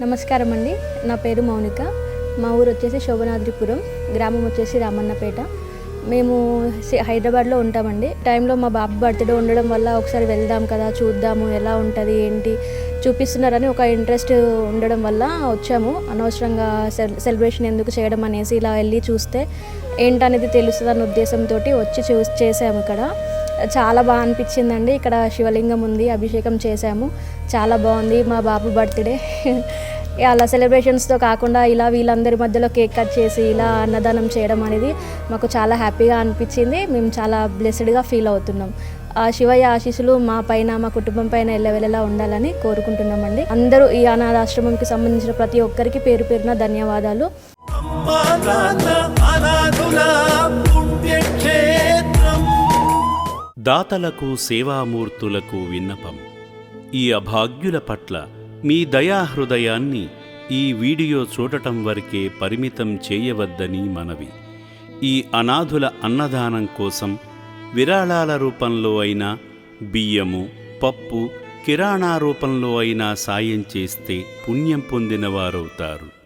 నమస్కారం అండి. నా పేరు మౌనిక. మా ఊరు వచ్చేసి శోభనాద్రిపురం, గ్రామం వచ్చేసి రామన్నపేట. మేము హైదరాబాద్లో ఉంటామండి. టైంలో మా బాబు బర్త్డే ఉండడం వల్ల ఒకసారి వెళ్దాం కదా, చూద్దాము ఎలా ఉంటుంది ఏంటి చూపిస్తున్నారని ఒక ఇంట్రెస్ట్ ఉండడం వల్ల వచ్చాము. అనవసరంగా సెలబ్రేషన్ ఎందుకు చేయడం అనేసి ఇలా వెళ్ళి చూస్తే ఏంటనేది తెలుస్తుందన్న ఉద్దేశంతో వచ్చి చేసాము. ఇక్కడ చాలా బాగా అనిపించిందండి. ఇక్కడ శివలింగం ఉంది, అభిషేకం చేశాము, చాలా బాగుంది. మా బాబు బర్త్డే అలా సెలబ్రేషన్స్తో కాకుండా ఇలా వీళ్ళందరి మధ్యలో కేక్ కట్ చేసి ఇలా అన్నదానం చేయడం అనేది మాకు చాలా హ్యాపీగా అనిపించింది. మేము చాలా బ్లెస్డ్గా ఫీల్ అవుతున్నాం. ఆ శివయ్య ఆశీస్సులు మా పైన, మా కుటుంబం పైన ఎల్లవెల్లలా ఉండాలని కోరుకుంటున్నామండి. అందరూ ఈ అనాథాశ్రమంకి సంబంధించిన ప్రతి ఒక్కరికి పేరు పేరున ధన్యవాదాలు. దాతలకు, సేవామూర్తులకు విన్నపం. ఈ అభాగ్యుల పట్ల మీ దయాహృదయాన్ని ఈ వీడియో చూడటం వరకే పరిమితం చేయవద్దని మనవి. ఈ అనాథుల అన్నదానం కోసం విరాళాల రూపంలో అయినా, బియ్యము, పప్పు, కిరాణా రూపంలో అయినా సాయం చేస్తే పుణ్యం పొందినవారవుతారు.